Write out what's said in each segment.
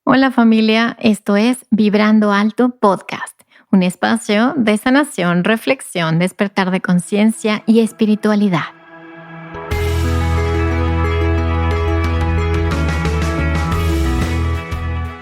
Hola familia, esto es Vibrando Alto Podcast, un espacio de sanación, reflexión, despertar de conciencia y espiritualidad.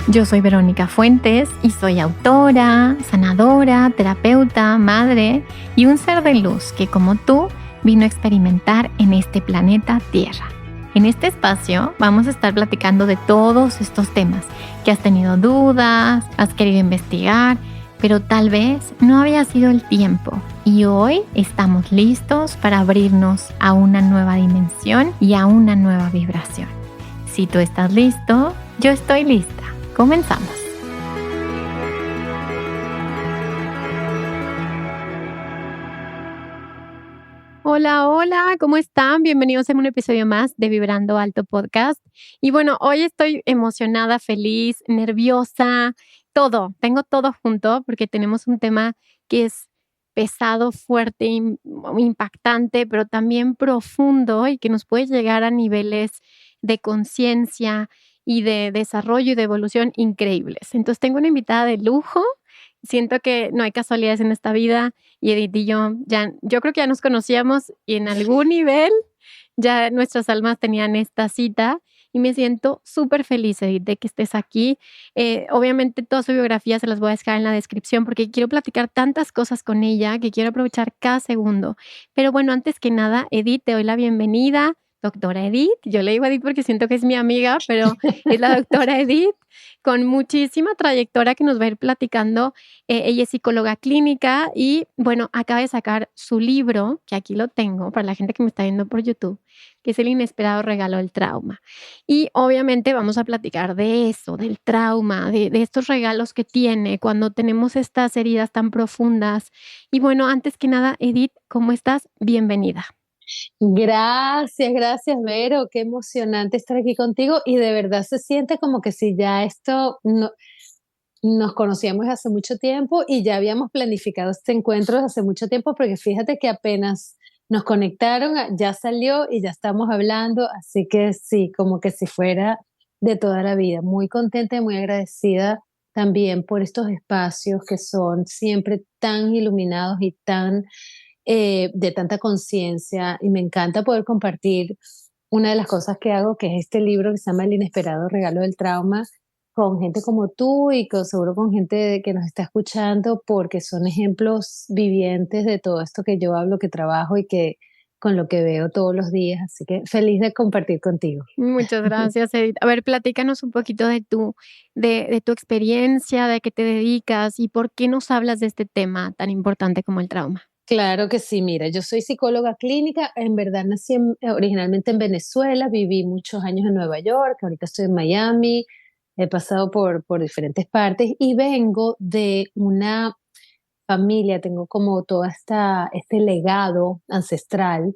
Yo soy Verónica Fuentes y soy autora, sanadora, terapeuta, madre y un ser de luz que como tú vino a experimentar en este planeta Tierra. En este espacio vamos a estar platicando de todos estos temas que has tenido dudas, has querido investigar, pero tal vez no había sido el tiempo. Y hoy estamos listos para abrirnos a una nueva dimensión y a una nueva vibración. Si tú estás listo, yo estoy lista. Comenzamos. Hola, hola, ¿cómo están? Bienvenidos a un episodio más de Vibrando Alto Podcast. Y bueno, hoy estoy emocionada, feliz, nerviosa, tengo todo junto porque tenemos un tema que es pesado, fuerte, impactante, pero también profundo y que nos puede llegar a niveles de conciencia y de desarrollo y de evolución increíbles. Entonces tengo una invitada de lujo. Siento que no hay casualidades en esta vida y Edith y yo creo que ya nos conocíamos y en algún nivel ya nuestras almas tenían esta cita y me siento súper feliz, Edith, de que estés aquí. Obviamente toda su biografía se las voy a dejar en la descripción porque quiero platicar tantas cosas con ella que quiero aprovechar cada segundo. Pero bueno, antes que nada, Edith, te doy la bienvenida. Doctora Edith, yo le digo Edith porque siento que es mi amiga, pero es la doctora Edith con muchísima trayectoria que nos va a ir platicando. Ella es psicóloga clínica y bueno, acaba de sacar su libro, que aquí lo tengo para la gente que me está viendo por YouTube, que es El inesperado regalo del trauma. Y obviamente vamos a platicar de eso, del trauma, de estos regalos que tiene cuando tenemos estas heridas tan profundas. Y bueno, antes que nada, Edith, ¿cómo estás? Bienvenida. Gracias, Vero. Qué emocionante estar aquí contigo y de verdad se siente como que si ya esto no, nos conocíamos hace mucho tiempo y ya habíamos planificado este encuentro hace mucho tiempo, porque fíjate que apenas nos conectaron, ya salió y ya estamos hablando, así que sí, como que si fuera de toda la vida. Muy contenta y muy agradecida también por estos espacios que son siempre tan iluminados y tan de tanta conciencia, y me encanta poder compartir una de las cosas que hago, que es este libro que se llama El inesperado regalo del trauma, con gente como tú y seguro con gente que nos está escuchando, porque son ejemplos vivientes de todo esto que yo hablo, que trabajo y que con lo que veo todos los días. Así que feliz de compartir contigo. Muchas gracias, Edith. A ver, platícanos un poquito de tu experiencia, de qué te dedicas y por qué nos hablas de este tema tan importante como el trauma. Claro que sí, mira, yo soy psicóloga clínica, en verdad nací originalmente en Venezuela, viví muchos años en Nueva York, ahorita estoy en Miami, he pasado por diferentes partes y vengo de una familia, tengo como todo este legado ancestral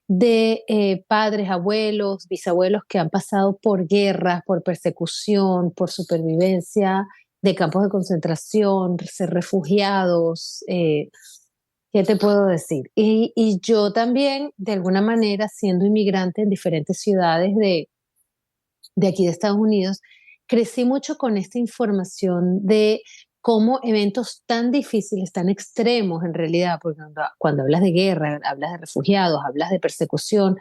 de padres, abuelos, bisabuelos que han pasado por guerras, por persecución, por supervivencia de campos de concentración, ser refugiados. ¿Qué te puedo decir? Y yo también, de alguna manera, siendo inmigrante en diferentes ciudades de aquí de Estados Unidos, crecí mucho con esta información de cómo eventos tan difíciles, tan extremos en realidad, porque cuando hablas de guerra, hablas de refugiados, hablas de persecución,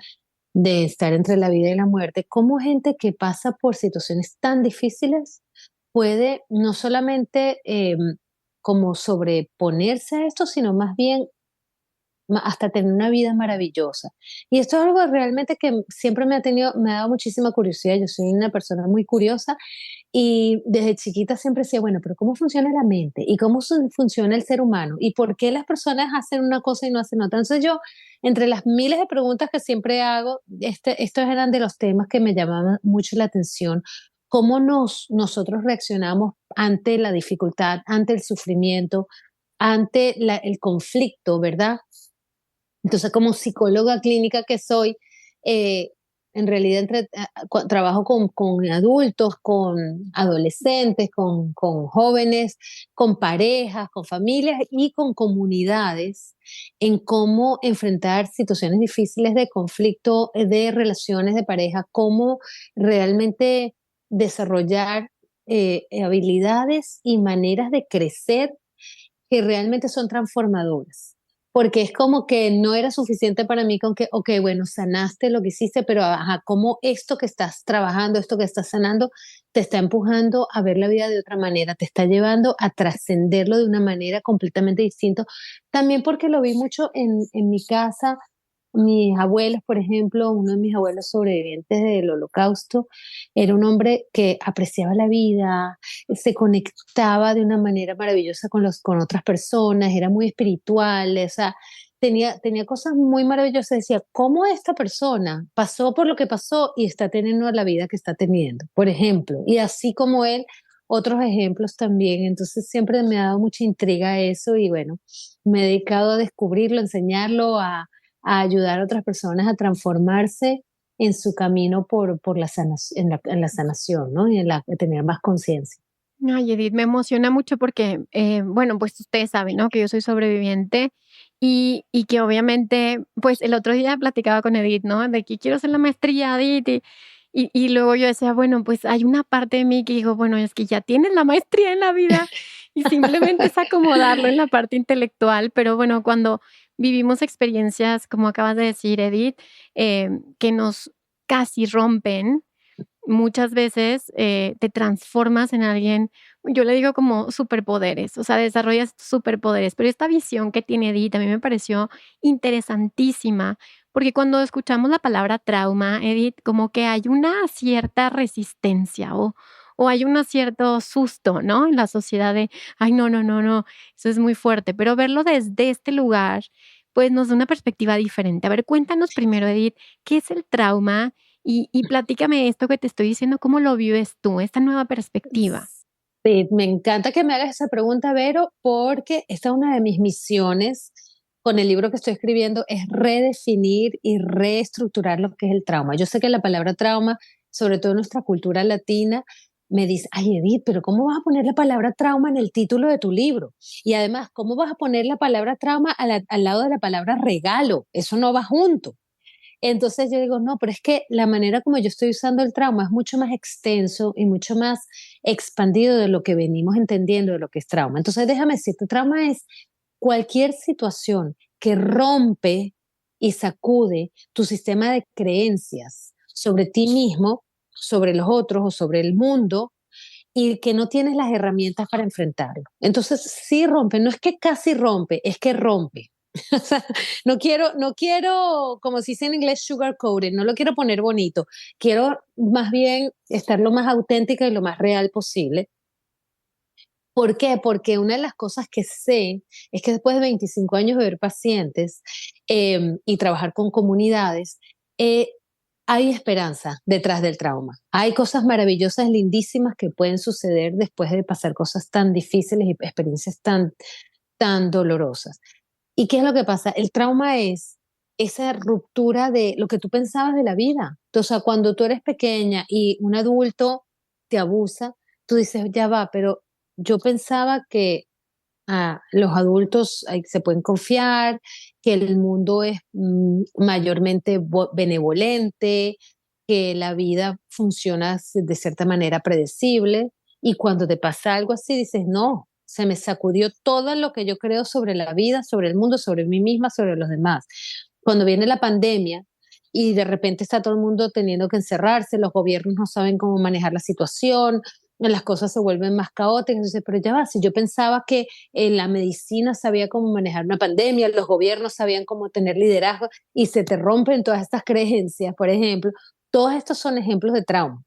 de estar entre la vida y la muerte, cómo gente que pasa por situaciones tan difíciles puede no solamente como sobreponerse a esto, sino más bien hasta tener una vida maravillosa. Y esto es algo realmente que siempre me ha dado muchísima curiosidad. Yo soy una persona muy curiosa y desde chiquita siempre decía, bueno, pero ¿cómo funciona la mente? ¿Y cómo funciona el ser humano? ¿Y por qué las personas hacen una cosa y no hacen otra? Entonces yo, entre las miles de preguntas que siempre hago, estos eran de los temas que me llamaban mucho la atención. ¿Cómo nosotros reaccionamos ante la dificultad, ante el sufrimiento, ante el conflicto, ¿verdad? Entonces, como psicóloga clínica que soy, eh, en realidad trabajo con adultos, con adolescentes, con jóvenes, con parejas, con familias y con comunidades en cómo enfrentar situaciones difíciles de conflicto, de relaciones de pareja, cómo realmente desarrollar habilidades y maneras de crecer que realmente son transformadoras. Porque es como que no era suficiente para mí con que, ok, bueno, sanaste lo que hiciste, pero ajá, cómo esto que estás trabajando, esto que estás sanando, te está empujando a ver la vida de otra manera, te está llevando a trascenderlo de una manera completamente distinta. También porque lo vi mucho en mi casa, mis abuelos, por ejemplo, uno de mis abuelos sobrevivientes del Holocausto, era un hombre que apreciaba la vida, se conectaba de una manera maravillosa con otras personas, era muy espiritual, o sea, tenía cosas muy maravillosas. Decía, ¿cómo esta persona pasó por lo que pasó y está teniendo la vida que está teniendo? Por ejemplo, y así como él, otros ejemplos también. Entonces siempre me ha dado mucha intriga eso y bueno, me he dedicado a descubrirlo, a enseñarlo, a ayudar a otras personas a transformarse en su camino por la sanación, en la sanación, ¿no? Y en tener más conciencia. Ay, Edith, me emociona mucho porque, bueno, pues ustedes saben, ¿no? Que yo soy sobreviviente y que obviamente, pues el otro día platicaba con Edith, ¿no? De que quiero hacer la maestría, Edith, y luego yo decía, bueno, pues hay una parte de mí que digo, bueno, es que ya tienes la maestría en la vida y simplemente es acomodarlo en la parte intelectual, pero bueno, cuando vivimos experiencias, como acabas de decir, Edith, que nos casi rompen, muchas veces, te transformas en alguien, yo le digo como superpoderes, o sea, desarrollas superpoderes, pero esta visión que tiene Edith a mí me pareció interesantísima, porque cuando escuchamos la palabra trauma, Edith, como que hay una cierta resistencia o hay un cierto susto, ¿no? En la sociedad de, ay, no, no, no, no, eso es muy fuerte, pero verlo desde este lugar, pues nos da una perspectiva diferente. A ver, cuéntanos primero, Edith, ¿qué es el trauma? Y platícame esto que te estoy diciendo, ¿cómo lo vives tú, esta nueva perspectiva? Sí, me encanta que me hagas esa pregunta, Vero, porque esta es una de mis misiones con el libro que estoy escribiendo, es redefinir y reestructurar lo que es el trauma. Yo sé que la palabra trauma, sobre todo en nuestra cultura latina, me dice, ay Edith, pero ¿cómo vas a poner la palabra trauma en el título de tu libro? Y además, ¿cómo vas a poner la palabra trauma al lado de la palabra regalo? Eso no va junto. Entonces yo digo, no, pero es que la manera como yo estoy usando el trauma es mucho más extenso y mucho más expandido de lo que venimos entendiendo de lo que es trauma. Entonces déjame decirte, trauma es cualquier situación que rompe y sacude tu sistema de creencias sobre ti mismo, sobre los otros o sobre el mundo y que no tienes las herramientas para enfrentarlo. Entonces sí rompe, no es que casi rompe, es que rompe. O sea, no quiero, como se dice en inglés, sugarcoated, no lo quiero poner bonito. Quiero más bien estar lo más auténtica y lo más real posible. ¿Por qué? Porque una de las cosas que sé es que después de 25 años de ver pacientes y trabajar con comunidades, eh, hay esperanza detrás del trauma. Hay cosas maravillosas, lindísimas que pueden suceder después de pasar cosas tan difíciles y experiencias tan dolorosas. ¿Y qué es lo que pasa? El trauma es esa ruptura de lo que tú pensabas de la vida. O sea, cuando tú eres pequeña y un adulto te abusa, tú dices, ya va, pero yo pensaba que los adultos se pueden confiar, que el mundo es mayormente benevolente, que la vida funciona de cierta manera predecible. Y cuando te pasa algo así, dices, no, se me sacudió todo lo que yo creo sobre la vida, sobre el mundo, sobre mí misma, sobre los demás. Cuando viene la pandemia y de repente está todo el mundo teniendo que encerrarse, los gobiernos no saben cómo manejar la situación, las cosas se vuelven más caóticas. Entonces, pero ya va, si yo pensaba que la medicina sabía cómo manejar una pandemia, los gobiernos sabían cómo tener liderazgo y se te rompen todas estas creencias, por ejemplo, todos estos son ejemplos de trauma.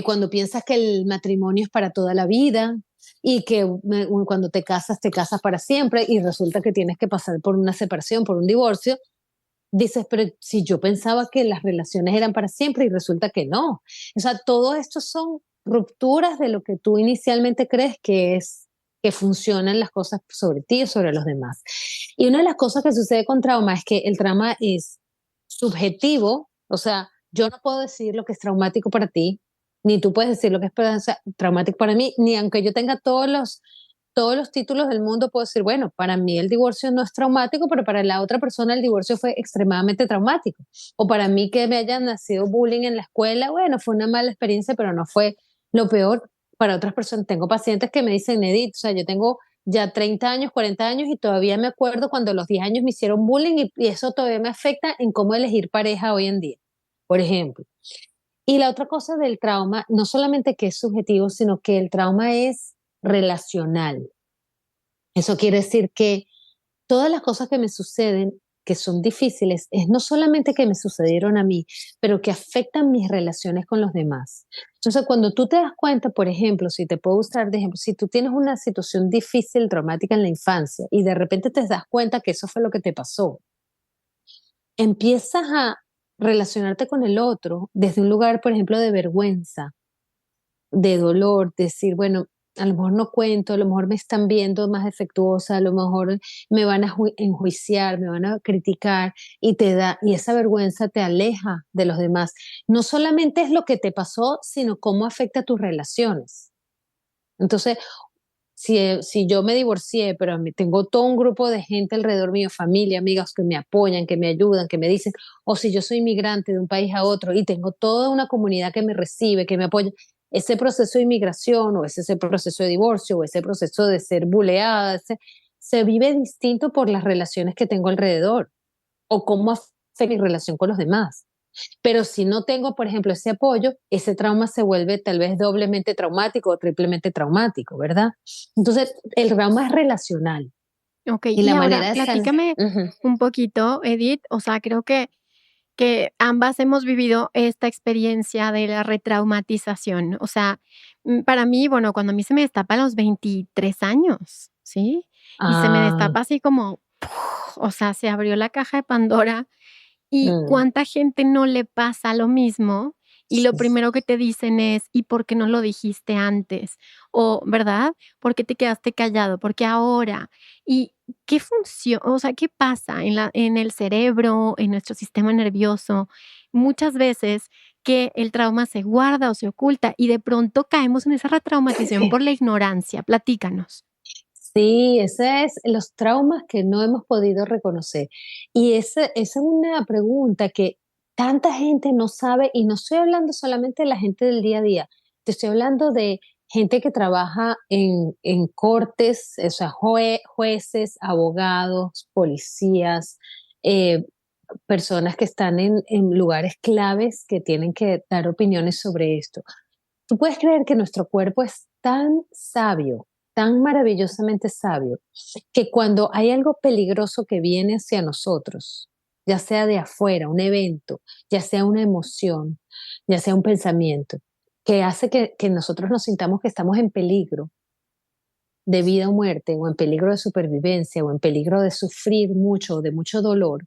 Cuando piensas que el matrimonio es para toda la vida y que cuando te casas para siempre y resulta que tienes que pasar por una separación, por un divorcio, dices, pero si yo pensaba que las relaciones eran para siempre y resulta que no. O sea, todo esto son rupturas de lo que tú inicialmente crees que es que funcionan las cosas sobre ti o sobre los demás. Y una de las cosas que sucede con trauma es que el trauma es subjetivo, o sea, yo no puedo decir lo que es traumático para ti, ni tú puedes decir lo que es traumático para mí, ni aunque yo tenga todos los títulos del mundo, puedo decir, bueno, para mí el divorcio no es traumático, pero para la otra persona el divorcio fue extremadamente traumático. O para mí que me hayan nacido bullying en la escuela, bueno, fue una mala experiencia, pero no fue Lo peor para otras personas, tengo pacientes que me dicen, Edith, o sea, yo tengo ya 30 años, 40 años y todavía me acuerdo cuando a los 10 años me hicieron bullying y eso todavía me afecta en cómo elegir pareja hoy en día, por ejemplo. Y la otra cosa del trauma, no solamente que es subjetivo, sino que el trauma es relacional. Eso quiere decir que todas las cosas que me suceden, que son difíciles, es no solamente que me sucedieron a mí, pero que afectan mis relaciones con los demás. Entonces, cuando tú te das cuenta, por ejemplo, si te puedo usar de ejemplo, si tú tienes una situación difícil, traumática en la infancia, y de repente te das cuenta que eso fue lo que te pasó, empiezas a relacionarte con el otro desde un lugar, por ejemplo, de vergüenza, de dolor, decir, bueno, a lo mejor no cuento, a lo mejor me están viendo más defectuosa, a lo mejor me van a enjuiciar, me van a criticar y te da, y esa vergüenza te aleja de los demás. No solamente es lo que te pasó, sino cómo afecta tus relaciones. Entonces, si yo me divorcié, pero tengo todo un grupo de gente alrededor mío, familia, amigas que me apoyan, que me ayudan, que me dicen, o si yo soy inmigrante de un país a otro y tengo toda una comunidad que me recibe, que me apoya, ese proceso de inmigración o ese proceso de divorcio o ese proceso de ser buleada, se vive distinto por las relaciones que tengo alrededor o cómo afecta mi relación con los demás. Pero si no tengo, por ejemplo, ese apoyo, ese trauma se vuelve tal vez doblemente traumático o triplemente traumático, ¿verdad? Entonces, el trauma es relacional Ok, y y la ahora manera de sanar. platícame Ujú. un poquito, Edith. O sea, creo que ambas hemos vivido esta experiencia de la retraumatización. O sea, para mí, bueno, cuando a mí se me destapa a los 23 años, ¿sí? Y se me Ah, destapa así como, ¡puf! O sea, se abrió la caja de Pandora. ¿Y mm, cuánta gente no le pasa lo mismo? Y lo sí, primero que te dicen es, ¿y por qué no lo dijiste antes? O, ¿verdad? ¿Por qué te quedaste callado? ¿Por qué ahora? ¿Y qué función, o sea, qué pasa en el cerebro, en nuestro sistema nervioso? Muchas veces que el trauma se guarda o se oculta y de pronto caemos en esa retraumatización por la ignorancia. Platícanos. sí, ese es los traumas que no hemos podido reconocer. Y esa es una pregunta que tanta gente no sabe, y no estoy hablando solamente de la gente del día a día, te estoy hablando de gente que trabaja en cortes, o sea, jueces, abogados, policías, eh, personas que están en lugares claves que tienen que dar opiniones sobre esto. Tú puedes creer que nuestro cuerpo es tan sabio, tan maravillosamente sabio, que cuando hay algo peligroso que viene hacia nosotros, ya sea de afuera, un evento, ya sea una emoción, ya sea un pensamiento, que hace que nosotros nos sintamos que estamos en peligro de vida o muerte, o en peligro de supervivencia, o en peligro de sufrir mucho, o de mucho dolor,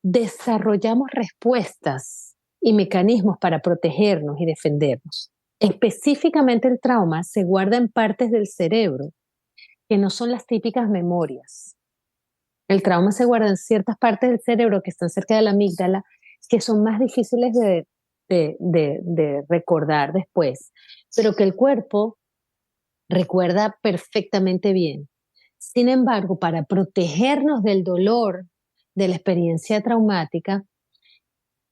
desarrollamos respuestas y mecanismos para protegernos y defendernos. Específicamente el trauma se guarda en partes del cerebro que no son las típicas memorias. El trauma se guarda en ciertas partes del cerebro que están cerca de la amígdala, que son más difíciles de recordar después, pero que el cuerpo recuerda perfectamente bien. Sin embargo, para protegernos del dolor de la experiencia traumática,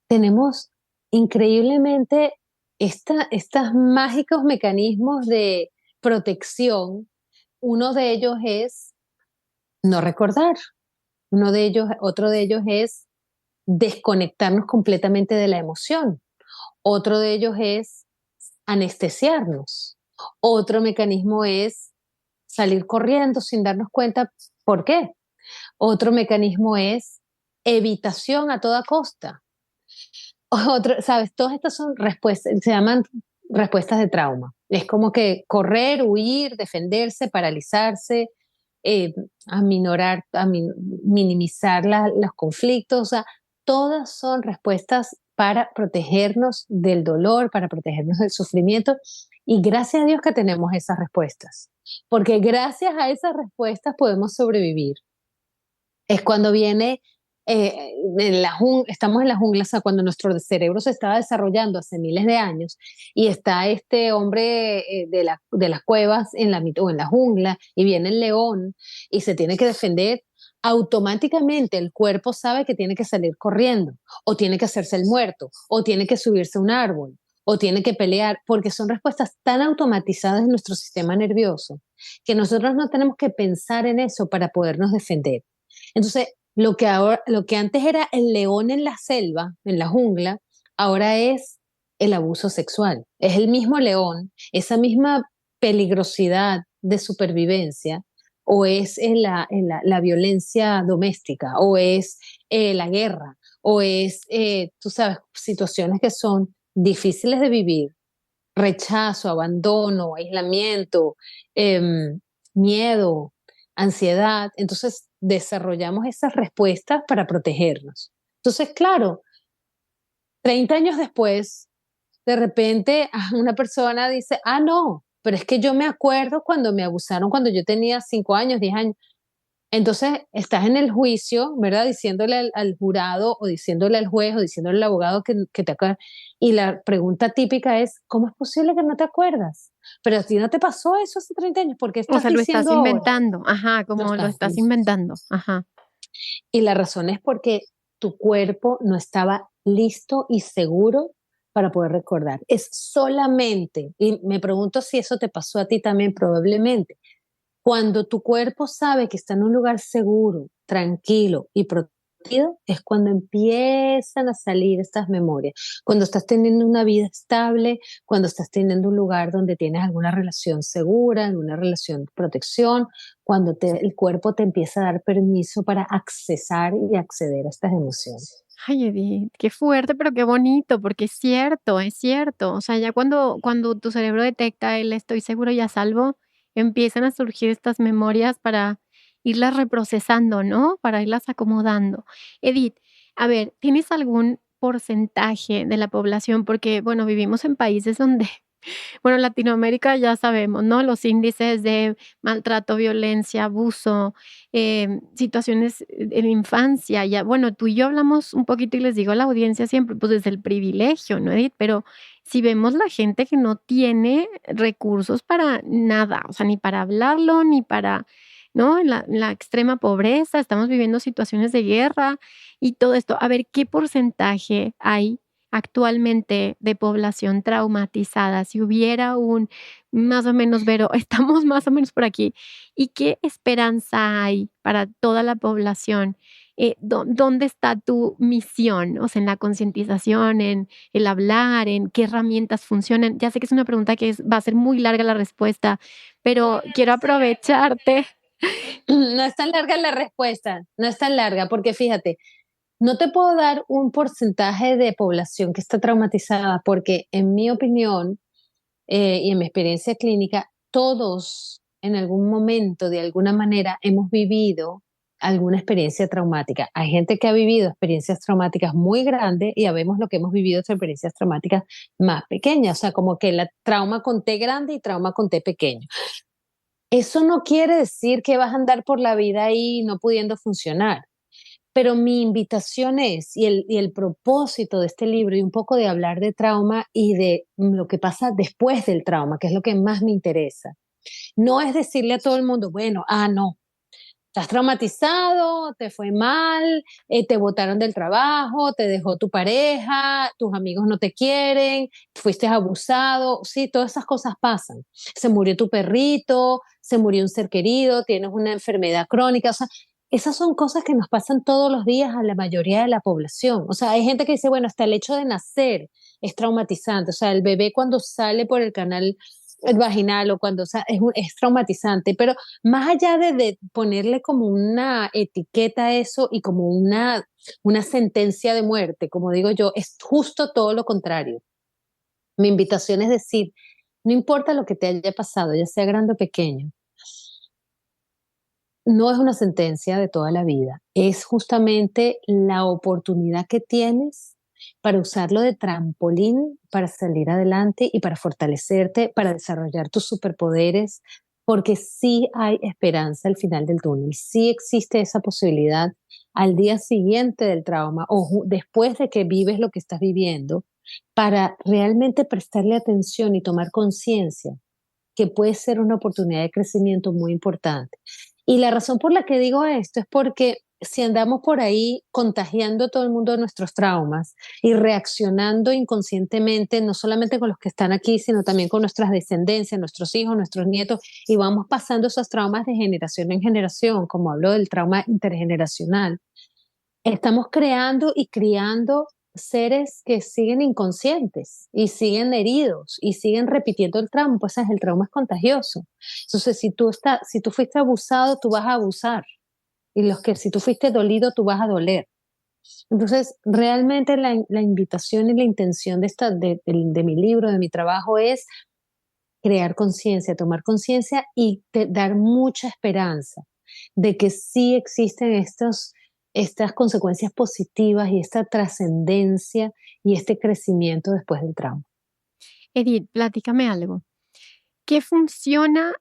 tenemos increíblemente estos mágicos mecanismos de protección. Uno de ellos es no recordar. Otro de ellos es desconectarnos completamente de la emoción. Otro de ellos es anestesiarnos. Otro mecanismo es salir corriendo sin darnos cuenta por qué. Otro mecanismo es evitación a toda costa. Otro, sabes, todas estas son respuestas, se llaman respuestas de trauma. Es como que correr, huir, defenderse, paralizarse, eh, minimizar los conflictos. O sea, todas son respuestas para protegernos del dolor, para protegernos del sufrimiento. Y gracias a Dios que tenemos esas respuestas, porque gracias a esas respuestas podemos sobrevivir. Es cuando viene, estamos en la jungla, o sea, cuando nuestro cerebro se estaba desarrollando hace miles de años y está este hombre de las cuevas o en la jungla y viene el león y se tiene que defender, automáticamente el cuerpo sabe que tiene que salir corriendo o tiene que hacerse el muerto o tiene que subirse a un árbol o tiene que pelear, porque son respuestas tan automatizadas en nuestro sistema nervioso que nosotros no tenemos que pensar en eso para podernos defender. Entonces, lo que antes era el león en la selva, en la jungla, ahora es el abuso sexual. Es el mismo león, esa misma peligrosidad de supervivencia, o es la violencia doméstica, o es la guerra, o es, tú sabes, situaciones que son difíciles de vivir, rechazo, abandono, aislamiento, miedo, ansiedad. Entonces desarrollamos esas respuestas para protegernos. Entonces, claro, 30 años después, de repente una persona dice, ah, no, pero es que yo me acuerdo cuando me abusaron cuando yo tenía 5 años, 10 años. Entonces, estás en el juicio, ¿verdad? Diciéndole al jurado o diciéndole al juez o diciéndole al abogado que te acuerdas. Y la pregunta típica es, ¿cómo es posible que no te acuerdas? Pero a ti no te pasó eso hace 30 años, ¿por qué O estás sea, lo estás diciendo ahora? inventando, ajá, No como lo estás. estás inventando, ajá. Y la razón es porque tu cuerpo no estaba listo y seguro para poder recordar. Es solamente, y me pregunto si eso te pasó a ti también probablemente, cuando tu cuerpo sabe que está en un lugar seguro, tranquilo y protegido, es cuando empiezan a salir estas memorias. Cuando estás teniendo una vida estable, cuando estás teniendo un lugar donde tienes alguna relación segura, alguna relación de protección, cuando el cuerpo te empieza a dar permiso para accesar y acceder a estas emociones. Ay, Edith, qué fuerte, pero qué bonito, porque es cierto, es cierto. O sea, ya cuando tu cerebro detecta el estoy seguro y a salvo, empiezan a surgir estas memorias para irlas reprocesando, ¿no? Para irlas acomodando. Edith, a ver, ¿tienes algún porcentaje de la población? Porque, bueno, vivimos en países donde bueno, Latinoamérica ya sabemos, ¿no? Los índices de maltrato, violencia, abuso, situaciones en infancia, ya, bueno, tú y yo hablamos un poquito y les digo a la audiencia siempre, pues desde el privilegio, ¿no, Edith? Pero si vemos la gente que no tiene recursos para nada, o sea, ni para hablarlo, ni para, ¿no? En la extrema pobreza, estamos viviendo situaciones de guerra y todo esto. A ver, ¿qué porcentaje hay actualmente de población traumatizada? Si hubiera un más o menos, Vero, estamos más o menos por aquí. ¿Y qué esperanza hay para toda la población? ¿Dónde está tu misión? O sea, en la concientización, en el hablar, en qué herramientas funcionan. Ya sé que es una pregunta que va a ser muy larga la respuesta, pero quiero aprovecharte. No es tan larga la respuesta, no es tan larga, porque fíjate, no te puedo dar un porcentaje de población que está traumatizada, porque en mi opinión y en mi experiencia clínica, todos en algún momento, de alguna manera, hemos vivido alguna experiencia traumática. Hay gente que ha vivido experiencias traumáticas muy grandes y sabemos lo que hemos vivido experiencias traumáticas más pequeñas, o sea, como que la trauma con T grande y trauma con T pequeño. Eso no quiere decir que vas a andar por la vida ahí no pudiendo funcionar. Pero mi invitación es, y el propósito de este libro, y un poco de hablar de trauma y de lo que pasa después del trauma, que es lo que más me interesa, no es decirle a todo el mundo, bueno, no, estás traumatizado, te fue mal, te botaron del trabajo, te dejó tu pareja, tus amigos no te quieren, fuiste abusado, sí, todas esas cosas pasan. Se murió tu perrito, se murió un ser querido, tienes una enfermedad crónica, o sea, esas son cosas que nos pasan todos los días a la mayoría de la población. O sea, hay gente que dice, bueno, hasta el hecho de nacer es traumatizante, o sea, el bebé cuando sale por el canal vaginal o cuando, o sea, es traumatizante, pero más allá de ponerle como una etiqueta a eso y como una sentencia de muerte, como digo yo, es justo todo lo contrario. Mi invitación es decir, no importa lo que te haya pasado, ya sea grande o pequeño, no es una sentencia de toda la vida, es justamente la oportunidad que tienes para usarlo de trampolín para salir adelante y para fortalecerte, para desarrollar tus superpoderes, porque sí hay esperanza al final del túnel, sí existe esa posibilidad al día siguiente del trauma o después de que vives lo que estás viviendo, para realmente prestarle atención y tomar conciencia que puede ser una oportunidad de crecimiento muy importante. Y la razón por la que digo esto es porque si andamos por ahí contagiando a todo el mundo de nuestros traumas y reaccionando inconscientemente, no solamente con los que están aquí, sino también con nuestras descendencias, nuestros hijos, nuestros nietos, y vamos pasando esos traumas de generación en generación, como hablo del trauma intergeneracional, estamos creando y criando seres que siguen inconscientes y siguen heridos y siguen repitiendo el trauma, pues el trauma es contagioso. Entonces, si tú fuiste abusado, tú vas a abusar. Y los que si tú fuiste dolido, tú vas a doler. Entonces, realmente la invitación y la intención de mi libro, de mi trabajo, es crear conciencia, tomar conciencia y dar mucha esperanza de que sí existen estas consecuencias positivas y esta trascendencia y este crecimiento después del trauma. Edith, platícame algo. ¿Qué funciona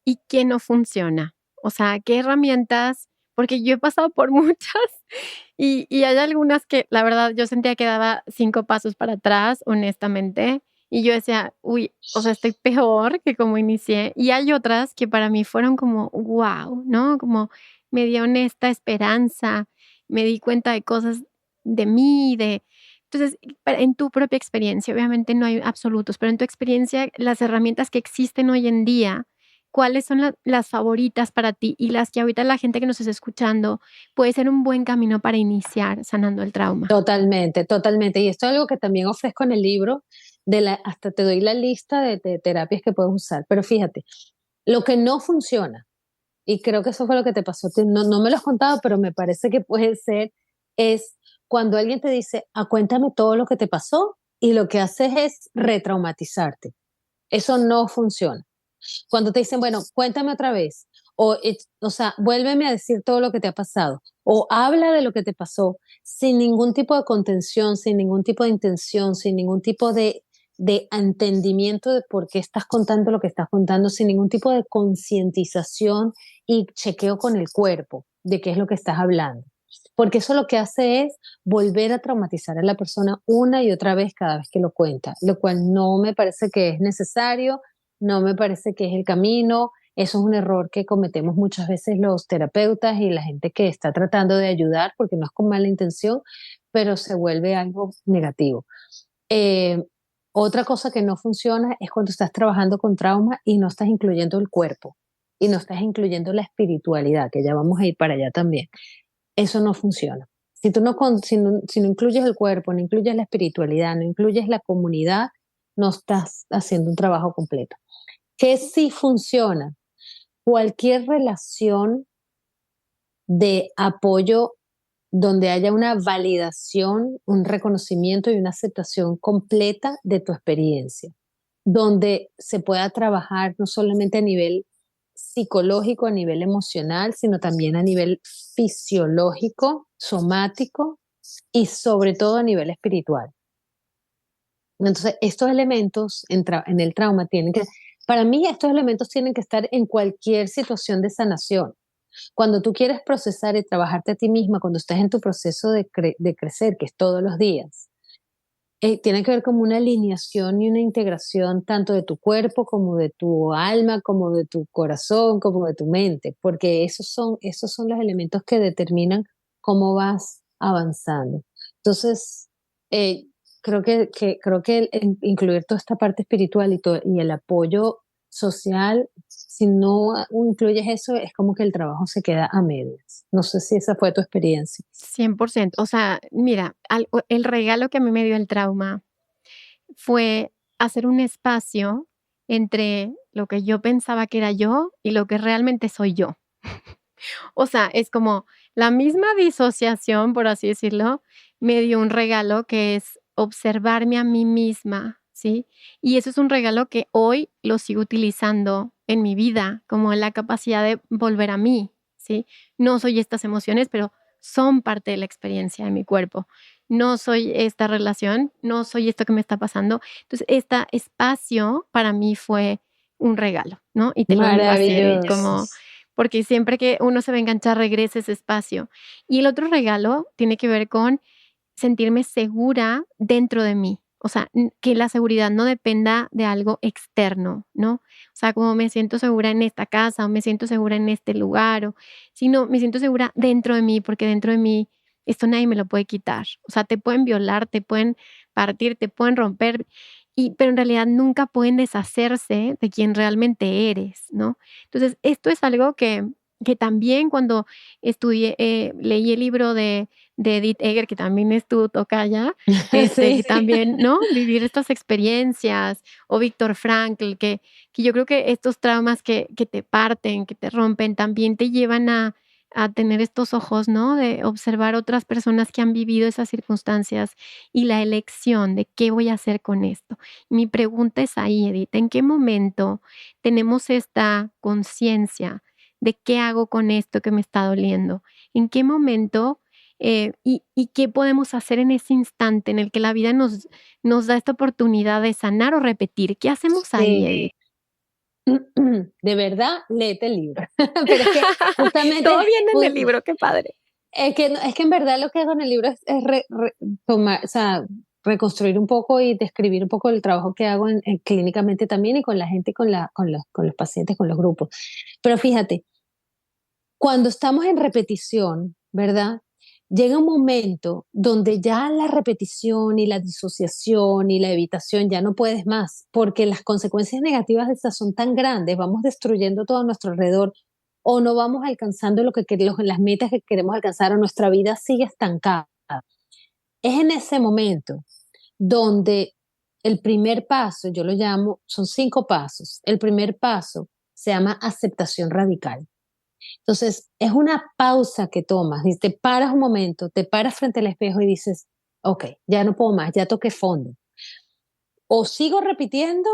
y qué no funciona? O sea, ¿qué herramientas? Porque yo he pasado por muchas y hay algunas que la verdad yo sentía que daba 5 pasos para atrás, honestamente, y yo decía: "Uy, o sea, estoy peor que como inicié", y hay otras que para mí fueron como guau, ¿no? Como me dieron esta esperanza, me di cuenta de cosas de mí, de entonces, en tu propia experiencia, obviamente no hay absolutos, pero en tu experiencia, las herramientas que existen hoy en día, ¿cuáles son las favoritas para ti y las que ahorita la gente que nos está escuchando puede ser un buen camino para iniciar sanando el trauma? Totalmente, totalmente. Y esto es algo que también ofrezco en el libro, hasta te doy la lista de terapias que puedes usar. Pero fíjate, lo que no funciona, y creo que eso fue lo que te pasó, no me lo has contado, pero me parece que puede ser, es cuando alguien te dice, cuéntame todo lo que te pasó y lo que haces es retraumatizarte. Eso no funciona. Cuando te dicen, bueno, cuéntame otra vez, o sea, vuélveme a decir todo lo que te ha pasado, o habla de lo que te pasó, sin ningún tipo de contención, sin ningún tipo de intención, sin ningún tipo de entendimiento de por qué estás contando lo que estás contando, sin ningún tipo de concientización y chequeo con el cuerpo de qué es lo que estás hablando. Porque eso lo que hace es volver a traumatizar a la persona una y otra vez cada vez que lo cuenta, lo cual no me parece que es necesario, no me parece que es el camino. Eso es un error que cometemos muchas veces los terapeutas y la gente que está tratando de ayudar, porque no es con mala intención, pero se vuelve algo negativo. Eh, Otra cosa que no funciona es cuando estás trabajando con trauma y no estás incluyendo el cuerpo y no estás incluyendo la espiritualidad, que ya vamos a ir para allá también. Eso no funciona. Si no incluyes el cuerpo, no incluyes la espiritualidad, no incluyes la comunidad, no estás haciendo un trabajo completo. ¿Qué sí funciona? Cualquier relación de apoyo donde haya una validación, un reconocimiento y una aceptación completa de tu experiencia, donde se pueda trabajar no solamente a nivel psicológico, a nivel emocional, sino también a nivel fisiológico, somático y sobre todo a nivel espiritual. Entonces, estos elementos en el trauma para mí estos elementos tienen que estar en cualquier situación de sanación. Cuando tú quieres procesar y trabajarte a ti misma, cuando estás en tu proceso de crecer, que es todos los días, tiene que ver como una alineación y una integración tanto de tu cuerpo como de tu alma, como de tu corazón, como de tu mente, porque esos son los elementos que determinan cómo vas avanzando. Entonces, eh, creo que incluir toda esta parte espiritual y el apoyo social, si no incluyes eso, es como que el trabajo se queda a medias. No sé si esa fue tu experiencia. 100%. O sea, mira, el regalo que a mí me dio el trauma fue hacer un espacio entre lo que yo pensaba que era yo y lo que realmente soy yo. O sea, es como la misma disociación, por así decirlo, me dio un regalo que es observarme a mí misma, ¿sí? Y eso es un regalo que hoy lo sigo utilizando en mi vida, como la capacidad de volver a mí, ¿sí? No soy estas emociones, pero son parte de la experiencia de mi cuerpo. No soy esta relación, no soy esto que me está pasando. Entonces, este espacio para mí fue un regalo, ¿no? Y te lo digo así, Edith, como Maravilloso. porque siempre que uno se va a enganchar, regresa a ese espacio. Y el otro regalo tiene que ver con sentirme segura dentro de mí. O sea, que la seguridad no dependa de algo externo, ¿no? O sea, como me siento segura en esta casa o me siento segura en este lugar, sino me siento segura dentro de mí, porque dentro de mí esto nadie me lo puede quitar. O sea, te pueden violar, te pueden partir, te pueden romper, pero en realidad nunca pueden deshacerse de quien realmente eres, ¿no? Entonces, esto es algo que también cuando leí el libro de Edith Eger, que también es tu tocaya, Sí, que sí. también, ¿no? Vivir estas experiencias, o Víctor Frankl, que yo creo que estos traumas que te parten, que te rompen, también te llevan a tener estos ojos, ¿no? De observar otras personas que han vivido esas circunstancias y la elección de qué voy a hacer con esto. Mi pregunta es ahí, Edith, ¿en qué momento tenemos esta conciencia de qué hago con esto que me está doliendo? ¿En qué momento y qué podemos hacer en ese instante en el que la vida nos da esta oportunidad de sanar o repetir? ¿Qué hacemos ahí, Sí. Edith? De verdad, léete el libro. Pero es que justamente, Todo viene en el ju- libro, qué padre. es que en verdad lo que hago en el libro es tomar, o sea, reconstruir un poco y describir un poco el trabajo que hago clínicamente también y con la gente, con los pacientes, con los grupos. Pero fíjate, cuando estamos en repetición, ¿verdad? Llega un momento donde ya la repetición y la disociación y la evitación ya no puedes más, porque las consecuencias negativas de estas son tan grandes, vamos destruyendo todo a nuestro alrededor o no vamos alcanzando las metas que queremos alcanzar o nuestra vida sigue estancada. Es en ese momento donde el primer paso, yo lo llamo, son 5 pasos. El primer paso se llama aceptación radical. Entonces, es una pausa que tomas, y te paras un momento, te paras frente al espejo y dices, ok, ya no puedo más, ya toqué fondo. O sigo repitiendo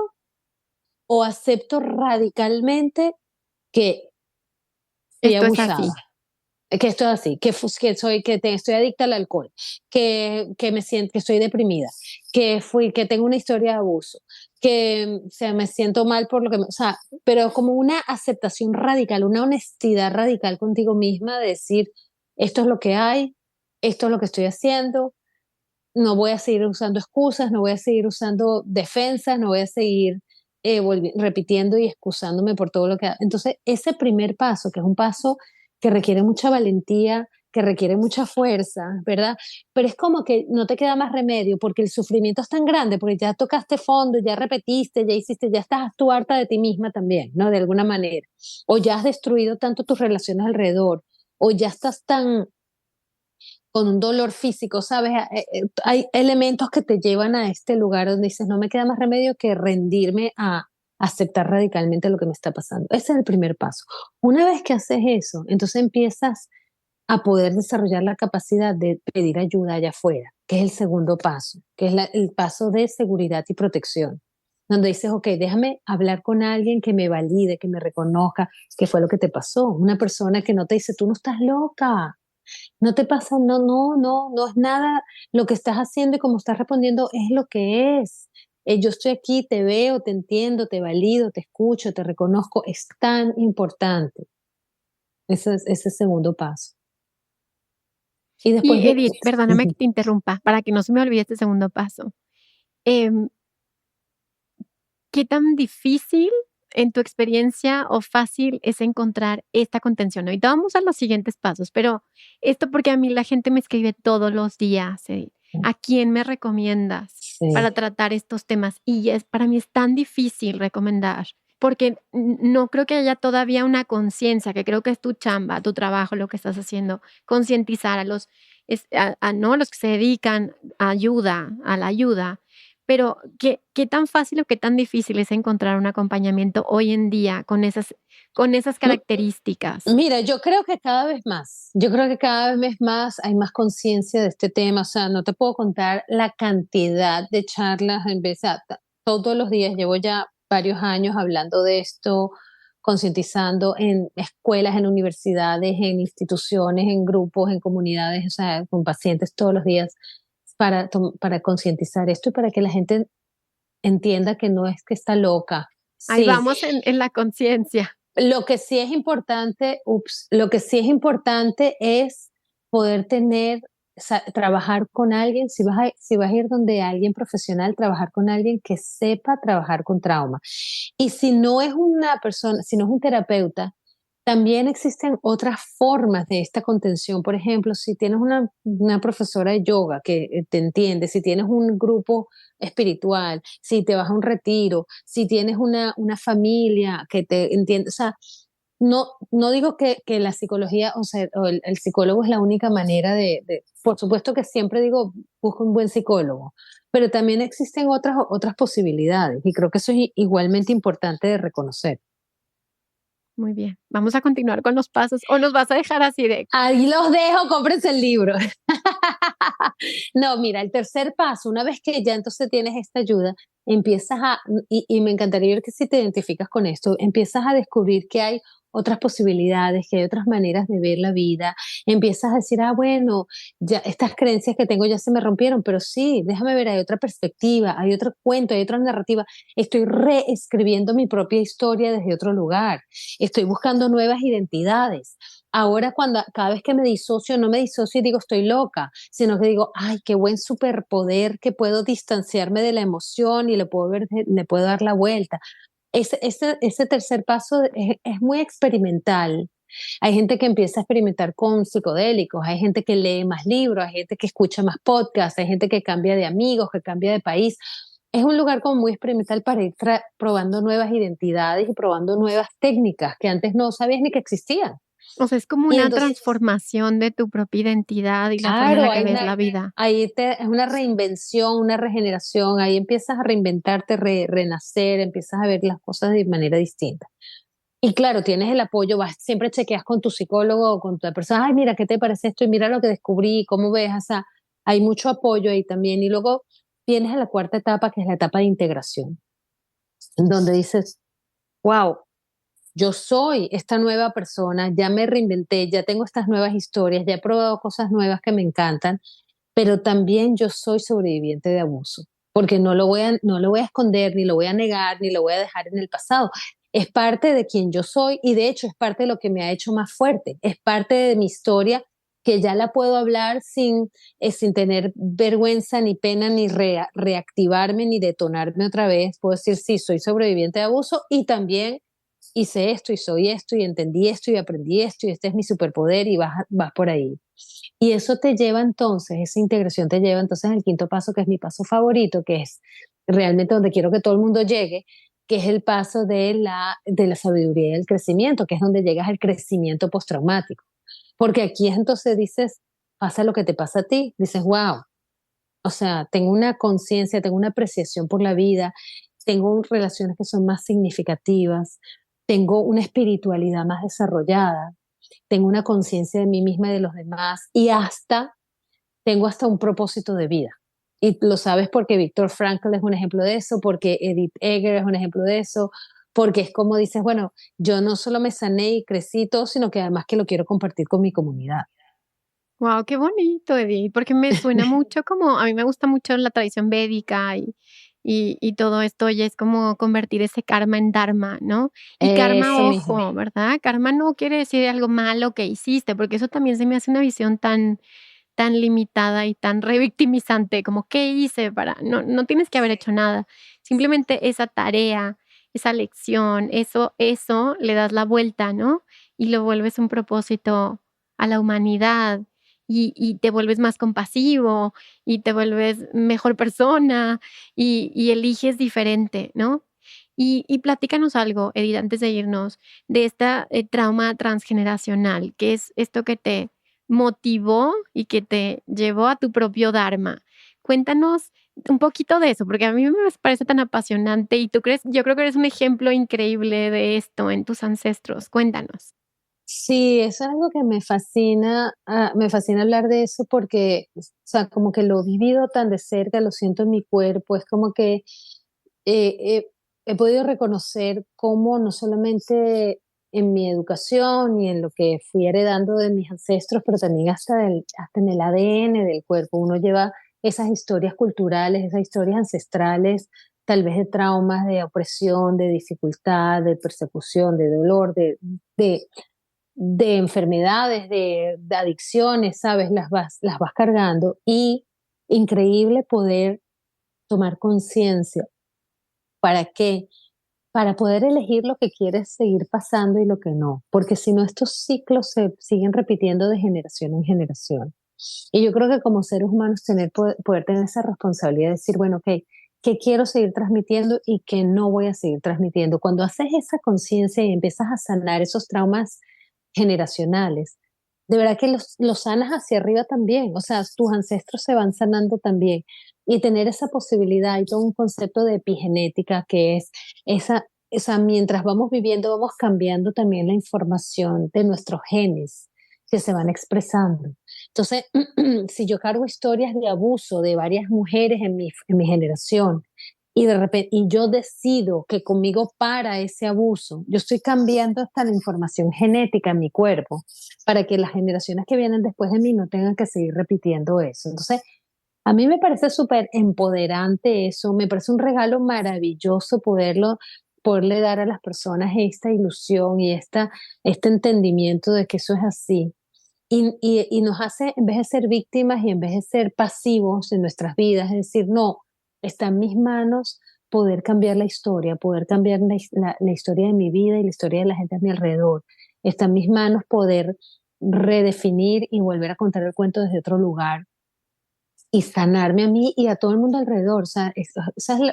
o acepto radicalmente que fui Esto es abusada, así. que estoy así, estoy adicta al alcohol, que me siento, que estoy deprimida, que tengo una historia de abuso, que o sea, me siento mal por lo que, o sea, pero como una aceptación radical, una honestidad radical contigo misma de decir, esto es lo que hay, esto es lo que estoy haciendo, no voy a seguir usando excusas, no voy a seguir usando defensas, no voy a seguir repitiendo y excusándome por todo lo que... Entonces, ese primer paso, que es un paso que requiere mucha valentía, que requiere mucha fuerza, ¿verdad? Pero es como que no te queda más remedio porque el sufrimiento es tan grande, porque ya tocaste fondo, ya repetiste, ya hiciste, ya estás tú harta de ti misma también, ¿no? De alguna manera. O ya has destruido tanto tus relaciones alrededor, o ya estás tan con un dolor físico, ¿sabes? Hay elementos que te llevan a este lugar donde dices, no me queda más remedio que rendirme a aceptar radicalmente lo que me está pasando. Ese es el primer paso. Una vez que haces eso, entonces empiezas a poder desarrollar la capacidad de pedir ayuda allá afuera, que es el segundo paso, que es el paso de seguridad y protección, donde dices, ok, déjame hablar con alguien que me valide, que me reconozca qué fue lo que te pasó. Una persona que no te dice, tú no estás loca, no te pasa, no, no, no, no es nada lo que estás haciendo y como estás respondiendo es lo que es. Yo estoy aquí, te veo, te entiendo, te valido, te escucho, te reconozco. Es tan importante ese segundo paso. Y después Y de... Edith, perdóname que te interrumpa, para que no se me olvide este segundo paso. Em, ¿Qué tan difícil en tu experiencia o fácil es encontrar esta contención? Ahorita vamos a los siguientes pasos, pero esto porque a mí la gente me escribe todos los días, Edith, ¿a quién me recomiendas Sí. para tratar estos temas? Y para mí es tan difícil recomendar, porque no creo que haya todavía una conciencia, que creo que es tu chamba, tu trabajo, lo que estás haciendo, concientizar a ¿no? los que se dedican a la ayuda, pero, ¿qué tan fácil o qué tan difícil es encontrar un acompañamiento hoy en día con esas características? Mira, yo creo que cada vez más, yo creo que cada vez más hay más conciencia de este tema, o sea, no te puedo contar la cantidad de charlas, todos los días, llevo ya varios años hablando de esto, concientizando en escuelas, en universidades, en instituciones, en grupos, en comunidades, o sea, con pacientes todos los días para concientizar esto y para que la gente entienda que no es que está loca. Ahí Sí, vamos en la conciencia. lo que sí es importante, lo que sí es importante es poder tener trabajar con alguien, si vas a ir donde alguien profesional, trabajar con alguien que sepa trabajar con trauma. Y si no es una persona, si no es un terapeuta, también existen otras formas de esta contención. Por ejemplo, si tienes una profesora de yoga que te entiende, si tienes un grupo espiritual, si te vas a un retiro, si tienes una familia que te entiende, o sea, no digo que la psicología, o sea, o el psicólogo es la única manera por supuesto que siempre digo, busca un buen psicólogo, pero también existen otras posibilidades y creo que eso es igualmente importante de reconocer. Muy bien. Vamos a continuar con los pasos o nos vas a dejar así de... Ahí los dejo, cómprense el libro. No, mira, el tercer paso, una vez que ya entonces tienes esta ayuda, y me encantaría ver que si te identificas con esto, empiezas a descubrir que hay otras posibilidades, que hay otras maneras de ver la vida, empiezas a decir, ah, bueno, ya estas creencias que tengo ya se me rompieron, pero sí, déjame ver, hay otra perspectiva, hay otro cuento, hay otra narrativa, estoy reescribiendo mi propia historia desde otro lugar, estoy buscando nuevas identidades. Ahora cada vez que me disocio, no me disocio y digo estoy loca, sino que digo, ay, qué buen superpoder que puedo distanciarme de la emoción y le puedo dar la vuelta. Ese tercer paso es muy experimental. Hay gente que empieza a experimentar con psicodélicos, hay gente que lee más libros, hay gente que escucha más podcasts, hay gente que cambia de amigos, que cambia de país. Es un lugar como muy experimental para ir probando nuevas identidades y probando nuevas técnicas que antes no sabías ni que existían. O sea, es como Y una entonces, transformación de tu propia identidad y la forma en claro, la que ves la vida. es una reinvención, una regeneración, ahí empiezas a reinventarte, renacer, empiezas a ver las cosas de manera distinta. Y claro, tienes el apoyo, siempre chequeas con tu psicólogo o con tu persona, ay, mira, ¿qué te parece esto? Y mira lo que descubrí, ¿cómo ves? O sea, hay mucho apoyo ahí también. Y luego vienes a la cuarta etapa, que es la etapa de integración, en donde dices, wow, yo soy esta nueva persona, ya me reinventé, ya tengo estas nuevas historias, ya he probado cosas nuevas que me encantan, pero también yo soy sobreviviente de abuso, porque no lo voy a esconder, ni lo voy a negar, ni lo voy a dejar en el pasado. Es parte de quien yo soy y de hecho es parte de lo que me ha hecho más fuerte, es parte de mi historia que ya la puedo hablar sin tener vergüenza, ni pena, ni reactivarme, ni detonarme otra vez. Puedo decir, sí, soy sobreviviente de abuso y también hice esto y soy esto y entendí esto y aprendí esto y este es mi superpoder y vas por ahí. Y eso te lleva entonces, esa integración te lleva entonces al quinto paso, que es mi paso favorito, que es realmente donde quiero que todo el mundo llegue, que es el paso de la sabiduría y el crecimiento, que es donde llegas al crecimiento postraumático. Porque aquí entonces dices, pasa lo que te pasa a ti, dices, wow, o sea, tengo una conciencia, tengo una apreciación por la vida, tengo relaciones que son más significativas, tengo una espiritualidad más desarrollada, tengo una conciencia de mí misma y de los demás y tengo hasta un propósito de vida. Y lo sabes porque Viktor Frankl es un ejemplo de eso, porque Edith Eger es un ejemplo de eso, porque es como dices, bueno, yo no solo me sané y crecí todo, sino que además que lo quiero compartir con mi comunidad. Wow, qué bonito, Edith, porque me suena mucho como, a mí me gusta mucho la tradición védica y todo esto, y es como convertir ese karma en dharma, ¿no? Y karma, Eso mismo. ojo, ¿verdad? Karma no quiere decir algo malo que hiciste, porque eso también se me hace una visión tan limitada y tan revictimizante, como ¿qué hice para? No, no tienes que haber hecho nada. Simplemente esa tarea, esa lección, eso le das la vuelta, ¿no? Y lo vuelves un propósito a la humanidad y te vuelves más compasivo y te vuelves mejor persona y eliges diferente, ¿no? Y platícanos algo, Edith, antes de irnos, de esta trauma transgeneracional, que es esto que te motivó y que te llevó a tu propio dharma. Cuéntanos un poquito de eso, porque a mí me parece tan apasionante y yo creo que eres un ejemplo increíble de esto en tus ancestros. Cuéntanos. Sí, eso es algo que me fascina hablar de eso porque, o sea, como que lo he vivido tan de cerca, lo siento en mi cuerpo, es como que he podido reconocer cómo no solamente en mi educación y en lo que fui heredando de mis ancestros, pero también hasta en el ADN del cuerpo, uno lleva esas historias culturales, esas historias ancestrales, tal vez de traumas, de opresión, de dificultad, de persecución, de dolor, de de enfermedades, de adicciones, ¿sabes? Las vas cargando y increíble poder tomar conciencia. ¿Para qué? Para poder elegir lo que quieres seguir pasando y lo que no, porque si no estos ciclos se siguen repitiendo de generación en generación. Y yo creo que como seres humanos poder tener esa responsabilidad de decir, bueno, ok, ¿qué quiero seguir transmitiendo y qué no voy a seguir transmitiendo? Cuando haces esa conciencia y empiezas a sanar esos traumas generacionales, de verdad que los sanas hacia arriba también, o sea, tus ancestros se van sanando también. Y tener esa posibilidad y todo un concepto de epigenética que es esa, mientras vamos viviendo, vamos cambiando también la información de nuestros genes que se van expresando. Entonces, si yo cargo historias de abuso de varias mujeres en mi generación y de repente y yo decido que conmigo para ese abuso, yo estoy cambiando hasta la información genética en mi cuerpo para que las generaciones que vienen después de mí no tengan que seguir repitiendo eso. Entonces, a mí me parece súper empoderante eso, me parece un regalo maravilloso poderle dar a las personas esta ilusión y este entendimiento de que eso es así. Y nos hace, en vez de ser víctimas y en vez de ser pasivos en nuestras vidas, es decir, no, está en mis manos poder cambiar la historia, poder cambiar la historia de mi vida y la historia de la gente a mi alrededor. Está en mis manos poder redefinir y volver a contar el cuento desde otro lugar y sanarme a mí y a todo el mundo alrededor. O sea, eso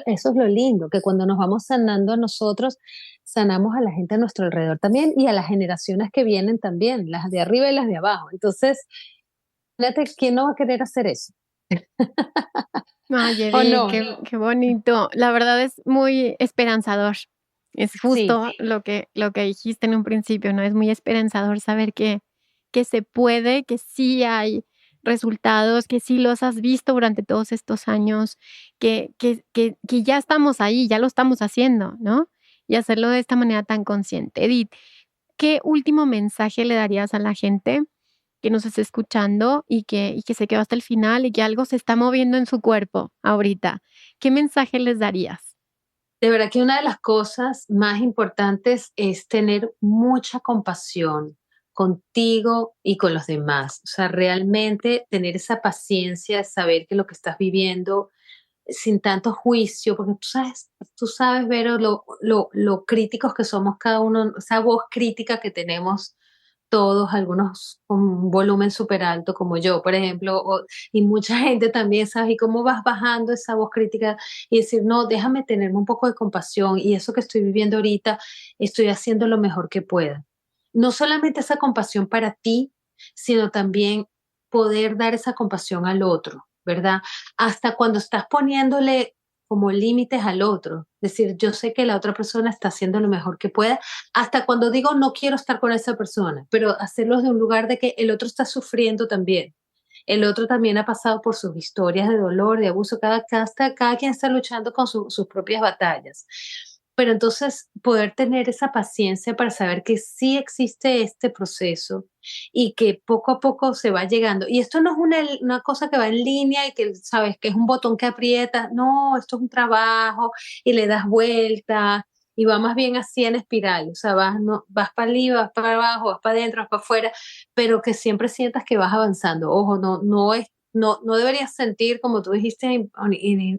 es lo lindo, que cuando nos vamos sanando a nosotros, sanamos a la gente a nuestro alrededor también y a las generaciones que vienen también, las de arriba y las de abajo. Entonces, fíjate, ¿quién no va a querer hacer eso? Ay, ¿O Edith, no? qué bonito. La verdad es muy esperanzador. Es Sí, justo lo que dijiste en un principio, ¿no? Es muy esperanzador saber que se puede, que sí hay resultados, que sí los has visto durante todos estos años, que ya estamos ahí, ya lo estamos haciendo, ¿no? Y hacerlo de esta manera tan consciente. Edith, ¿qué último mensaje le darías a la gente que nos esté escuchando y que se quedó hasta el final y que algo se está moviendo en su cuerpo ahorita? ¿Qué mensaje les darías? de verdad que una de las cosas más importantes es tener mucha compasión contigo y con los demás. O sea, realmente tener esa paciencia, saber que lo que estás viviendo sin tanto juicio, porque tú sabes, Vero, lo críticos que somos cada uno, esa voz crítica que tenemos todos, algunos con un volumen súper alto, como yo, por ejemplo, y mucha gente también, ¿sabes? Y cómo vas bajando esa voz crítica y decir, no, déjame tenerme un poco de compasión y eso que estoy viviendo ahorita, estoy haciendo lo mejor que pueda. No solamente esa compasión para ti, sino también poder dar esa compasión al otro, ¿verdad? Hasta cuando estás poniéndole como límites al otro, decir, yo sé que la otra persona está haciendo lo mejor que pueda, hasta cuando digo no quiero estar con esa persona, pero hacerlo de un lugar de que el otro está sufriendo también. El otro también ha pasado por sus historias de dolor, de abuso, cada quien está luchando con sus propias batallas. Pero entonces poder tener esa paciencia para saber que sí existe este proceso y que poco a poco se va llegando. Y esto no es una cosa que va en línea y que sabes que es un botón que aprietas, no, esto es un trabajo y le das vuelta y va más bien así en espiral, o sea, vas, no, vas para arriba, vas para abajo, vas para adentro, vas para afuera, pero que siempre sientas que vas avanzando. Ojo, no deberías sentir, como tú dijiste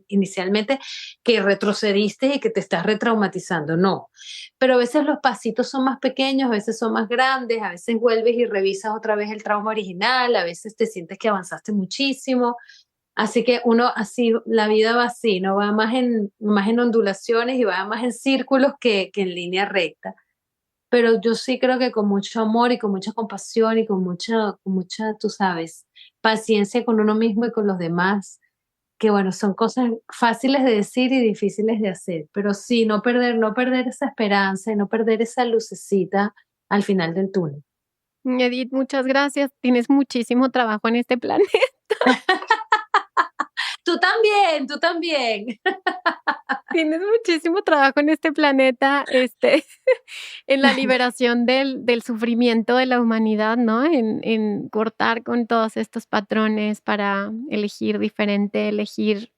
inicialmente, que retrocediste y que te estás retraumatizando, no. Pero a veces los pasitos son más pequeños, a veces son más grandes, a veces vuelves y revisas otra vez el trauma original, a veces te sientes que avanzaste muchísimo. Así que uno así, la vida va así, no va más en ondulaciones y va más en círculos que en línea recta. Pero yo sí creo que con mucho amor y con mucha compasión y con mucha, tú sabes, paciencia con uno mismo y con los demás, que bueno, son cosas fáciles de decir y difíciles de hacer, pero sí, no perder esa esperanza y no perder esa lucecita al final del túnel. Edith, muchas gracias. Tienes muchísimo trabajo en este planeta. Tú también, tú también. Tienes muchísimo trabajo en este planeta, en la liberación del sufrimiento de la humanidad, ¿no? En cortar con todos estos patrones para elegir diferente, elegir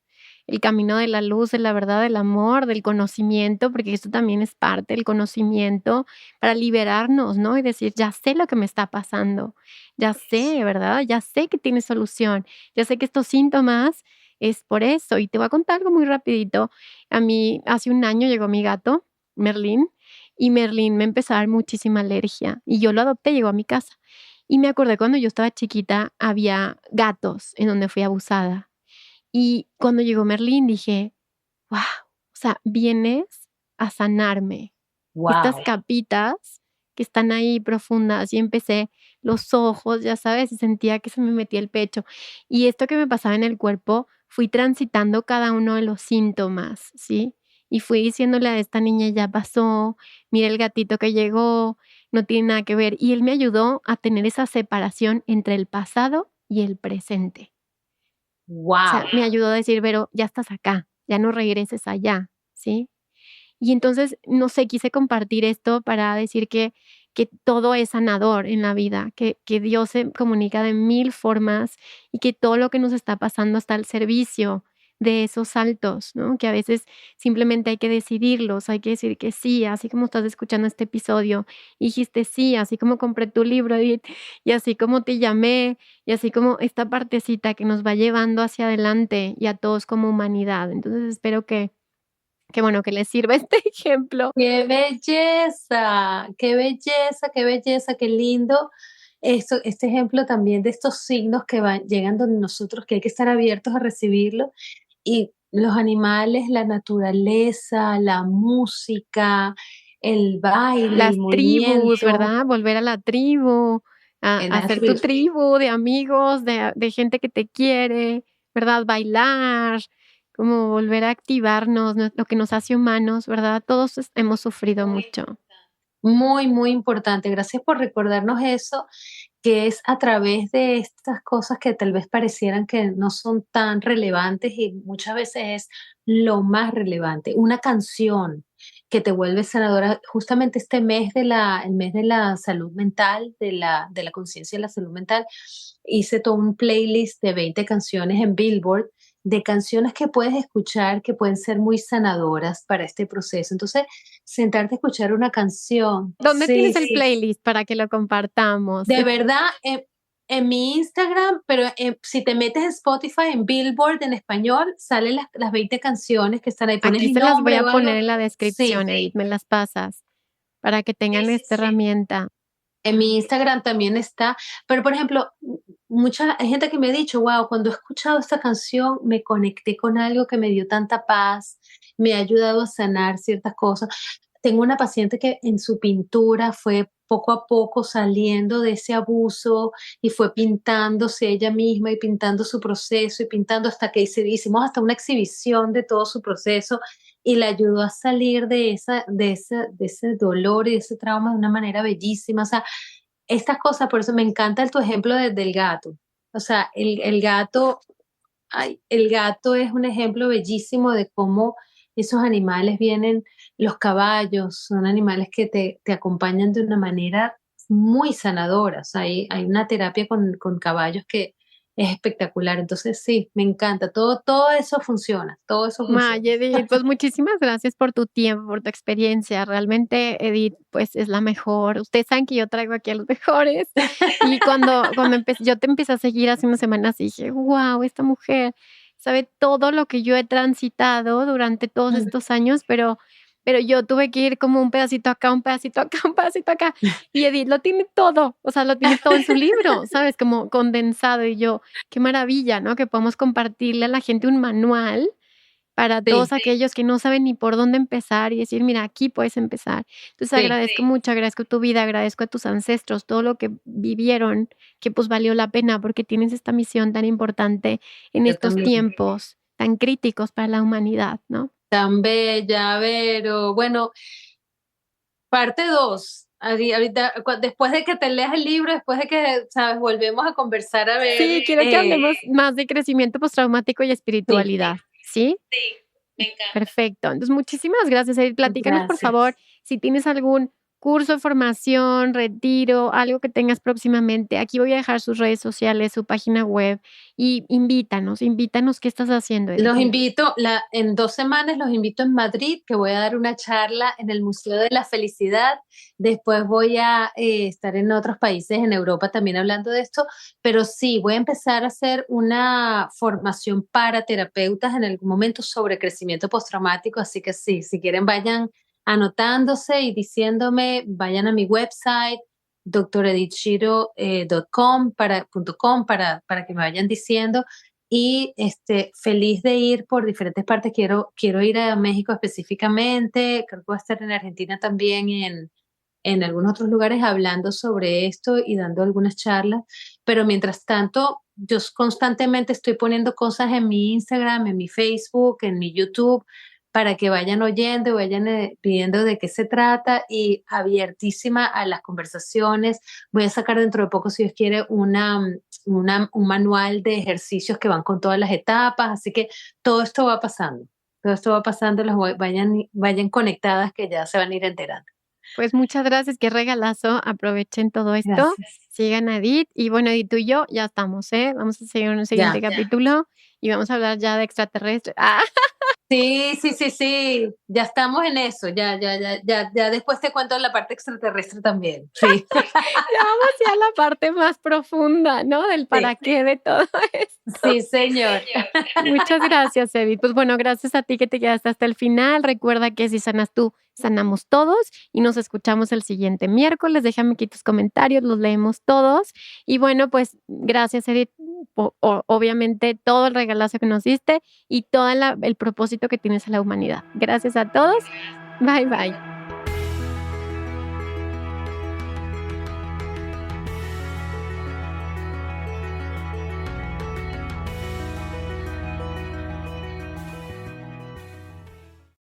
el camino de la luz, de la verdad, del amor, del conocimiento, porque esto también es parte del conocimiento para liberarnos, ¿no? Y decir, ya sé lo que me está pasando, ya sé, ¿verdad? Ya sé que tiene solución, ya sé que estos síntomas es por eso. Y te voy a contar algo muy rapidito. A mí hace un año llegó mi gato, Merlín, y Merlín me empezó a dar muchísima alergia y yo lo adopté, llegó a mi casa. Y me acordé cuando yo estaba chiquita, había gatos en donde fui abusada. Y cuando llegó Merlín dije, wow, o sea, vienes a sanarme. Estas Wow. capitas que están ahí profundas y empecé los ojos, ya sabes, y sentía que se me metía el pecho. Y esto que me pasaba en el cuerpo, fui transitando cada uno de los síntomas, ¿sí? Y fui diciéndole a esta niña, ya pasó, mira el gatito que llegó, no tiene nada que ver. Y él me ayudó a tener esa separación entre el pasado y el presente. O sea, Wow. me ayudó a decir, pero ya estás acá, ya no regreses allá, ¿sí? Y entonces, no sé, quise compartir esto para decir que todo es sanador en la vida, que Dios se comunica de mil formas y que todo lo que nos está pasando está al servicio de esos saltos, ¿no? Que a veces simplemente hay que decidirlos, hay que decir que sí, así como estás escuchando este episodio, y dijiste sí, así como compré tu libro, Edith, y así como te llamé, y así como esta partecita que nos va llevando hacia adelante y a todos como humanidad. Entonces espero que bueno, que les sirva este ejemplo. Qué belleza, qué belleza, qué belleza, qué lindo. Esto, este ejemplo también de estos signos que van, llegan donde nosotros, que hay que estar abiertos a recibirlo. Y los animales, la naturaleza, la música, el baile, el Las tribus, movimiento, ¿verdad? Volver a la tribu, a la hacer tu tribu. tribu de amigos, de gente que te quiere, ¿verdad? Bailar, como volver a activarnos, lo que nos hace humanos, ¿verdad? Todos hemos sufrido mucho. Muy, muy importante. Gracias por recordarnos eso, que es a través de estas cosas que tal vez parecieran que no son tan relevantes y muchas veces es lo más relevante. Una canción que te vuelve sanadora. Justamente este mes el mes de la salud mental, de la conciencia de la salud mental, hice todo un playlist de 20 canciones en Billboard de canciones que puedes escuchar que pueden ser muy sanadoras para este proceso. Entonces, sentarte a escuchar una canción. ¿Dónde Sí, tienes el sí. playlist para que lo compartamos? De verdad, en mi Instagram, pero si te metes en Spotify, en Billboard en español, salen las 20 canciones que están ahí. Pones Aquí mi se las voy nombre a o algo. poner en la Sí, descripción, Edith, me las pasas para que tengan esta herramienta. en mi Instagram también está. Pero, por ejemplo, mucha hay gente que me ha dicho, wow, cuando he escuchado esta canción, me conecté con algo que me dio tanta paz, me ha ayudado a sanar ciertas cosas. Tengo una paciente que en su pintura fue poco a poco saliendo de ese abuso y fue pintándose ella misma y pintando su proceso y pintando hasta que hicimos hasta una exhibición de todo su proceso y la ayudó a salir de ese dolor y de ese trauma de una manera bellísima. O sea, estas cosas, por eso me encanta tu ejemplo del gato. O sea, el gato, ay, el gato es un ejemplo bellísimo de cómo esos animales vienen, los caballos son animales que te acompañan de una manera muy sanadora. O sea, hay una terapia con caballos que es espectacular. Entonces, sí, me encanta. Todo eso funciona, todo eso funciona. Ay, Edith, pues muchísimas gracias por tu tiempo, por tu experiencia. Realmente, Edith, pues es la mejor. Ustedes saben que yo traigo aquí a los mejores. Y cuando yo te empecé a seguir hace unas semanas y dije, wow, esta mujer sabe todo lo que yo he transitado durante todos estos años, pero yo tuve que ir como un pedacito acá, un pedacito acá, un pedacito acá. Y Edith lo tiene todo, o sea, lo tiene todo en su libro, ¿sabes? Como condensado. Y yo, qué maravilla, ¿no? Que podamos compartirle a la gente un manual para todos Sí, aquellos que no saben ni por dónde empezar y decir, mira, aquí puedes empezar. Entonces sí, agradezco mucho, agradezco tu vida, agradezco a tus ancestros, todo lo que vivieron, que pues valió la pena porque tienes esta misión tan importante en yo estos también. tiempos tan críticos para la humanidad, ¿no? Tan bella, Vero. Bueno, parte 2. Ahorita, después de que te leas el libro, después de que, sabes, volvemos a conversar a ver. Sí, quiero que hablemos más de crecimiento postraumático y Sí, espiritualidad, ¿sí? Perfecto. Entonces, muchísimas gracias, Edith. Platícanos, por favor, gracias. si tienes algún curso, formación, retiro, algo que tengas próximamente. Aquí voy a dejar sus redes sociales, su página web y invítanos qué estás haciendo, Edith. Los invito, en 2 semanas los invito en Madrid, que voy a dar una charla en el Museo de la Felicidad. Después voy a estar en otros países en Europa también hablando de esto, pero sí, voy a empezar a hacer una formación para terapeutas en algún momento sobre crecimiento postraumático, así que sí, si quieren vayan anotándose y diciéndome, vayan a mi website doctoredithshiro.com para que me vayan diciendo y feliz de ir por diferentes partes. Quiero ir a México específicamente, creo que voy a estar en Argentina también, en algunos otros lugares hablando sobre esto y dando algunas charlas, pero mientras tanto, yo constantemente estoy poniendo cosas en mi Instagram, en mi Facebook, en mi YouTube, para que vayan oyendo y vayan pidiendo de qué se trata y abiertísima a las conversaciones. Voy a sacar dentro de poco, si Dios quiere, un manual de ejercicios que van con todas las etapas, así que todo esto va pasando. Todo esto va pasando, vayan conectadas que ya se van a ir enterando. Pues muchas gracias, qué regalazo. Aprovechen todo esto. Gracias. Sigan a Edith. Y bueno, Edith, tú y yo ya estamos, ¿eh? Vamos a seguir en un siguiente capítulo y vamos a hablar ya de extraterrestres. ¡Ah! Sí. Ya estamos en eso. Ya después te cuento la parte extraterrestre también. Sí. Ya vamos hacia la parte más profunda, ¿no? Del para qué de todo esto. Sí, señor. Muchas gracias, Edith. Pues bueno, gracias a ti que te quedaste hasta el final. Recuerda que si sanas tú, sanamos todos y nos escuchamos el siguiente miércoles. Déjame aquí tus comentarios, los leemos todos. Y bueno, pues gracias, Edith, obviamente todo el regalazo que nos diste y todo el propósito que tienes a la humanidad. Gracias a todos. Bye, bye.